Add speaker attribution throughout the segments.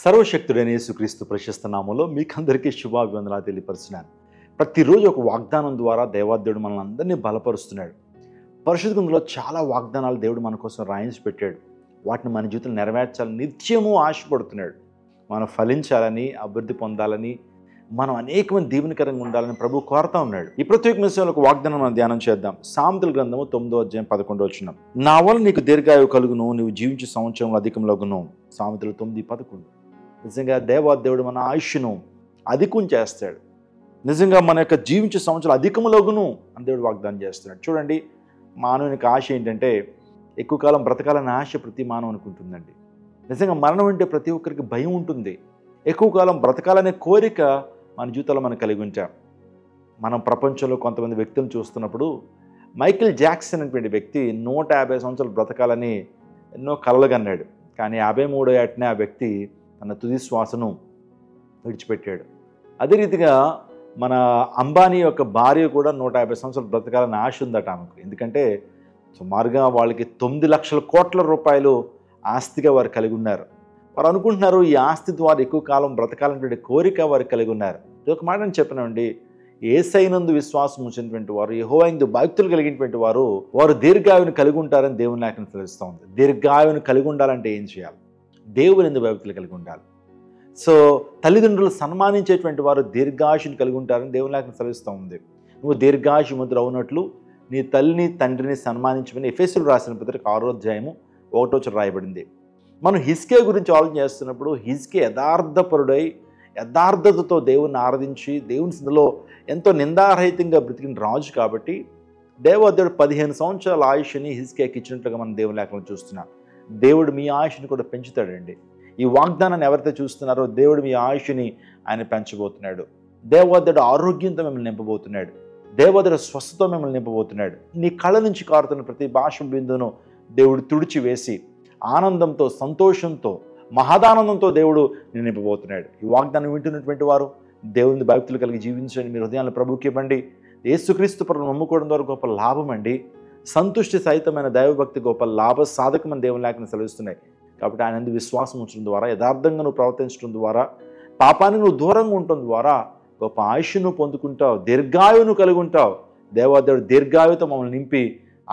Speaker 1: సర్వశక్తుడైన యేసుక్రీస్తు ప్రశస్త నామములో మీకందరికీ శుభాభివందనాలు తెలియపరుస్తున్నాను. ప్రతిరోజు ఒక వాగ్దానం ద్వారా దేవాదేవుడు మనల్ని అందరినీ బలపరుస్తున్నాడు. పరిశుద్ధ గ్రంథంలో చాలా వాగ్దానాలు దేవుడు మన కోసం రాయించి పెట్టాడు. వాటిని మన జీవితంలో నెరవేర్చాలని నిత్యము ఆశపడుతున్నాడు. మనం ఫలించాలని, అభివృద్ధి పొందాలని, మనం అనేక మంది దీవెనకరంగా ఉండాలని ప్రభు కోరుతా ఉన్నాడు. ఈ ప్రత్యేక విషయంలో ఒక వాగ్దానం మనం ధ్యానం చేద్దాం. సామెతల గ్రంథము 9:11. నా వల్ల నీకు దీర్ఘాయువు కలుగును, నీవు జీవించే సంవత్సరంలో అధికంలోగును. సామెతలు 9:11. నిజంగా దేవాదేవుడు మన ఆయుష్ను అధికం చేస్తాడు. నిజంగా మన యొక్క జీవించే సంవత్సరాలు అధికములోగును అని దేవుడు వాగ్దానం చేస్తున్నాడు. చూడండి, మానవునికి ఆశ ఏంటంటే ఎక్కువ కాలం బ్రతకాలన్న ఆశ ప్రతి మానవునికి ఉంటుందండి. నిజంగా మరణం అంటే ప్రతి ఒక్కరికి భయం ఉంటుంది. ఎక్కువ కాలం బ్రతకాలనే కోరిక మన జీవితంలో మనం కలిగి ఉంటాం. మనం ప్రపంచంలో కొంతమంది వ్యక్తులను చూస్తున్నప్పుడు మైకేల్ జాక్సన్ అనేటువంటి వ్యక్తి 150 సంవత్సరాలు బ్రతకాలని ఎన్నో కలలు కన్నాడు. కానీ 53వ ఏటనే ఆ వ్యక్తి తన తుది శ్వాసను విడిచిపెట్టాడు. అదే రీతిగా మన అంబానీ యొక్క భార్య కూడా 150 సంవత్సరాలు బ్రతకాలని ఆశ ఉందట ఆమెకు. ఎందుకంటే సుమారుగా వాళ్ళకి 9 లక్షల కోట్ల రూపాయలు ఆస్తిగా వారు కలిగి ఉన్నారు. వారు అనుకుంటున్నారు ఈ ఆస్తి ద్వారా ఎక్కువ కాలం బ్రతకాలనేటువంటి కోరిక వారు కలిగి ఉన్నారు. ఒక మాట నేను చెప్పినండి, యేసయ్యనందు విశ్వాసం ఉంచినటువంటి వారు, యెహోవాయందు భక్తులు కలిగినటువంటి వారు దీర్ఘాయువుని కలిగి ఉంటారని దేవుని లేఖనం తెలుస్తూ ఉంది. దీర్ఘాయువుని కలిగి ఉండాలంటే ఏం చేయాలి? దేవుని యందు భక్తులు కలిగి ఉండాలి. సో తల్లిదండ్రులు సన్మానించేటువంటి వారు దీర్ఘాయుషుని కలిగి ఉంటారని దేవుని లేఖనం తెలుస్తూ ఉంది. నువ్వు దీర్ఘాయుషు ముద్ర అవునట్లు నీ తల్లిని తండ్రిని సన్మానించమని ఎఫెసీయులు రాసిన పత్రిక 6వ అధ్యాయము 1వ వచనం రాయబడింది. మనం హిజ్కియా గురించి ఆలోచన చేస్తున్నప్పుడు హిజ్కియా యథార్థపరుడై యథార్థతతో దేవుని ఆరాధించి దేవుని సన్నిధిలో ఎంతో నిందారహితంగా బ్రతికిన రాజు కాబట్టి దేవాదేవుడు 15 సంవత్సరాల ఆయుష్ని హిజ్కియాకి ఇచ్చినట్లుగా మనం దేవుని లేఖనం చూస్తున్నాం. దేవుడు మీ ఆయుష్ని కూడా పెంచుతాడండి. ఈ వాగ్దానాన్ని ఎవరైతే చూస్తున్నారో దేవుడు మీ ఆయుష్ని ఆయన పెంచబోతున్నాడు. దేవాదేవుడు ఆరోగ్యంతో మిమ్మల్ని నింపబోతున్నాడు. దేవాదేవుడు స్వస్థతో మిమ్మల్ని నింపబోతున్నాడు. నీ కళ్ళ నుంచి కారుతున్న ప్రతి భాష బిందును దేవుడు తుడిచివేసి ఆనందంతో, సంతోషంతో, మహదానందంతో దేవుడు నేను నింపబోతున్నాడు. ఈ వాగ్దానం వింటున్నటువంటి వారు దేవుని భక్తులు కలిగి జీవించండి. మీ హృదయాలను ప్రభువుకి ఇవ్వండి. యేసుక్రీస్తు ప్రభువును నమ్ముకోవడం ద్వారా గొప్ప లాభం అండి. సంతుష్టి సహితమైన దైవభక్తి గొప్ప లాభ సాధకమని దేవుని లేఖనం సెలవిస్తున్నాయి. కాబట్టి ఆయన యందు విశ్వాసం ఉంచడం ద్వారా, యథార్థంగా నువ్వు ప్రవర్తించడం ద్వారా, పాపానికి నువ్వు దూరంగా ఉండటం ద్వారా గొప్ప ఆయుష్ను పొందుకుంటావు, దీర్ఘాయువును కలిగి ఉంటావు. దేవాదేవుడు దీర్ఘాయువుతో మమ్మల్ని నింపి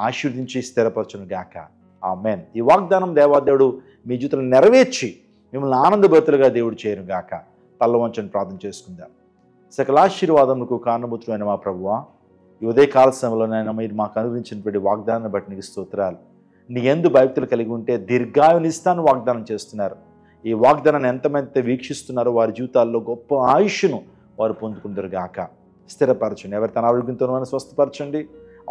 Speaker 1: ఆశీర్వదించి స్థిరపరచును గాక. ఆమేన్. ఈ వాగ్దానం దేవాదేవుడు మీ జీవితంలో నెరవేర్చి మిమ్మల్ని ఆనందభరితులుగా దేవుడు చేయను గాక. తల్ల వంచని ప్రార్థన చేసుకుందాం. సకల ఆశీర్వాదములకు కారణభూతుడైన మా ప్రభువా, ఈ ఉదయకాల సమయంలోనైనా మీరు మాకు అనుగ్రహించినటువంటి వాగ్దానాన్ని బట్టి నీకు స్తోత్రాలు. నీ యందు భక్తులు కలిగి ఉంటే దీర్ఘాయువుని ఇస్తాను వాగ్దానం చేస్తున్నారు. ఈ వాగ్దానాన్ని ఎంతమంది వీక్షిస్తున్నారో వారి జీవితాల్లో గొప్ప ఆయుష్ను వారు పొందుకుంటారు గాక. స్థిరపరచండి. ఎవరి తన ఆరోగ్యంతో స్వస్థపరచండి.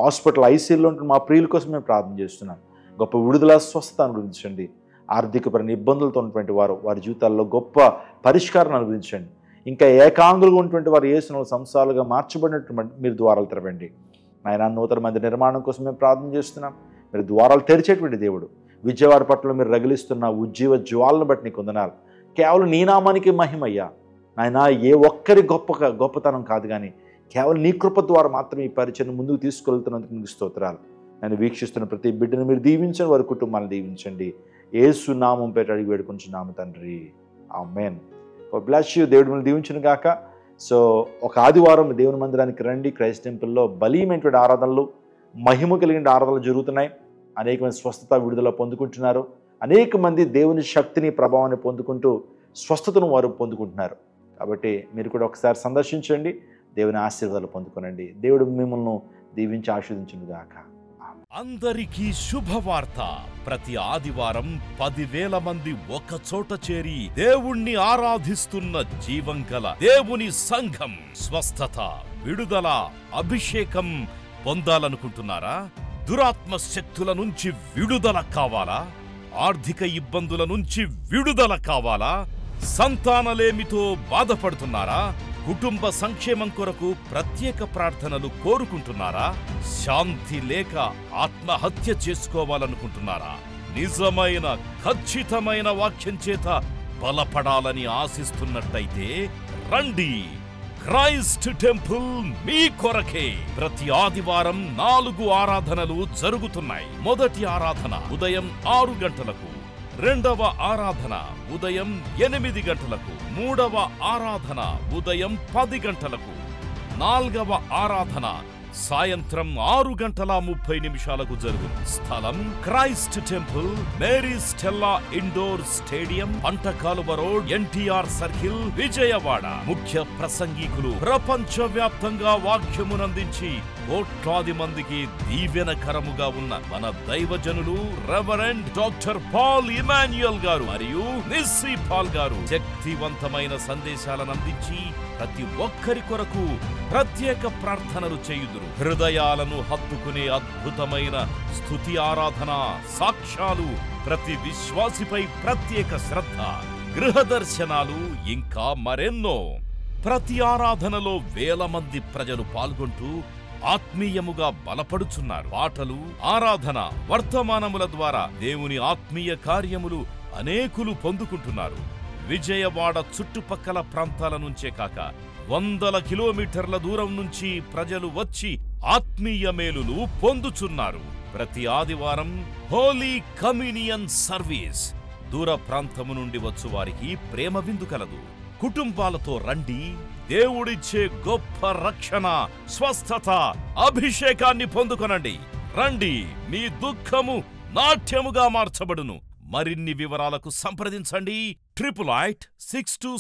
Speaker 1: హాస్పిటల్ ఐసీయూలో ఉంటున్న మా ప్రియుల కోసం మేము ప్రార్థన చేస్తున్నాం. గొప్ప విడుదల, స్వస్థత అనుగ్రహించండి. ఆర్థికపరమైన ఇబ్బందులతో ఉన్నటువంటి వారి జీవితాల్లో గొప్ప పరిష్కారాన్ని అనుగ్రహించండి. ఇంకా ఏకాంగులుగా ఉన్నటువంటి వారు యేసును సంసారాలుగా మార్చబడినట్టు మీరు ద్వారాలు తెరవండి. ఆయన నూతన మంది నిర్మాణం కోసం మేము ప్రార్థన చేస్తున్నాం. మీరు ద్వారాలు తెరిచేటువంటి దేవుడు. విజయవాడ పట్ల మీరు రగిలిస్తున్న ఉజ్జీవ జ్వాలను బట్టి నీకు వందనాలు. కేవలం నీ నామానికి మహిమయ్యా. ఆయన ఏ ఒక్కరి గొప్పతనం కాదు, కానీ కేవలం నీ కృప ద్వారా మాత్రం ఈ పరిచయం ముందుకు తీసుకెళ్తున్నందుకు నీకు స్తోత్రాలు. నన్ను వీక్షిస్తున్న ప్రతి బిడ్డను మీరు దీవించండి, వారి కుటుంబాన్ని దీవించండి. యేసు నామం పేట అడిగి వేడుకుంటున్నాము తండ్రి. ఆమేన్. Bless you. దేవుడు మిమ్మల్ని దీవించును గాక. సో ఒక ఆదివారం దేవుని మందిరానికి రండి. క్రైస్ట్ టెంపుల్లో బలీయమైనటువంటి ఆరాధనలు, మహిమ కలిగిన ఆరాధనలు జరుగుతున్నాయి. అనేక మంది స్వస్థత, విడుదల పొందుకుంటున్నారు. అనేక మంది దేవుని శక్తిని, ప్రభావాన్ని పొందుకుంటూ స్వస్థతను వారు పొందుకుంటున్నారు. కాబట్టి మీరు కూడా ఒకసారి సందర్శించండి, దేవుని ఆశీర్వాదాలు పొందుకోనండి. దేవుడు మిమ్మల్ని దీవించి ఆశీర్వదించును గాక.
Speaker 2: అందరికీ శుభవార్త. ప్రతి ఆదివారం 10,000 మంది ఒక చోట చేరి దేవుణ్ణి ఆరాధిస్తున్న జీవం గల దేవుని సంఘం. స్వస్థత, విడుదల, అభిషేకం పొందాలనుకుంటున్నారా? దురాత్మ శక్తుల నుంచి విడుదల కావాలా? ఆర్థిక ఇబ్బందుల నుంచి విడుదల కావాలా? సంతానలేమితో బాధపడుతున్నారా? కుటుంబ సంక్షేమం కొరకు ప్రత్యేక ప్రార్థనలు కోరుకుంటున్నారా? శాంతి లేక ఆత్మహత్య చేసుకోవాలనుకుంటున్నారా? నిజమైన ఖచ్చితమైన వాక్యం చేత బలపడాలని ఆశిస్తున్నట్టయితే రండి. క్రైస్ట్ టెంపుల్ మీ కొరకే. ప్రతి ఆదివారం 4 ఆరాధనలు జరుగుతున్నాయి. మొదటి ఆరాధన ఉదయం 6 గంటలకు, రెండవ ఆరాధన ఉదయం 8 గంటలకు, మూడవ ఆరాధన ఉదయం 10 గంటలకు, నాల్గవ ఆరాధన సాయంత్రం 6:30 జరుగును. స్థలం Christ temple, Mary Stella indoor stadium, Pantakaluva road, NTR circle, Vijayawada. ముఖ్య ప్రసంగికులు ప్రపంచ వ్యాప్తంగా వాక్యమునందించి కోట్లాది మందికి దీవెనకరముగా ఉన్న మన దైవజనులు రెవరెండ్ డాక్టర్ పాల్ ఇమాన్యుయల్ గారు మరియు నిస్సీ పాల్ గారు శక్తివంతమైన సందేశాలను అందించి ప్రతి ఒక్కరి కొరకు ప్రత్యేక ప్రార్థనలు చేయుదురు. హృదయాలను హత్తుకునే అద్భుతమైన స్తుతి ఆరాధన సాక్ష్యాలు, ప్రతి విశ్వాసిపై ప్రత్యేక శ్రద్ధ, గృహ దర్శనాలు, ఇంకా మరెన్నో. ప్రతి ఆరాధనలో వేల మంది ప్రజలు పాల్గొంటూ ఆత్మీయముగా బలపడుచున్నారు. పాటలు, ఆరాధన, వర్తమానముల ద్వారా దేవుని ఆత్మీయ కార్యములు అనేకులు పొందుకుంటున్నారు. విజయవాడ చుట్టుపక్కల ప్రాంతాల నుంచే కాక 100 కిలోమీటర్ల దూరం నుంచి ప్రజలు వచ్చి ఆత్మీయ మేలులు పొందుచున్నారు. ప్రతి ఆదివారం హోలీ కమ్యూనియన్ సర్వీస్. దూర ప్రాంతము నుండి వచ్చు వారికి ప్రేమ విందు కలదు. కుటుంబాలతో రండి. దేవుడిచ్చే గొప్ప రక్షణ, స్వస్థత, అభిషేకాన్ని పొందుకొనండి. రండి, మీ దుఃఖము నాట్యముగా మార్చబడును. మరిన్ని వివరాలకు సంప్రదించండి 8862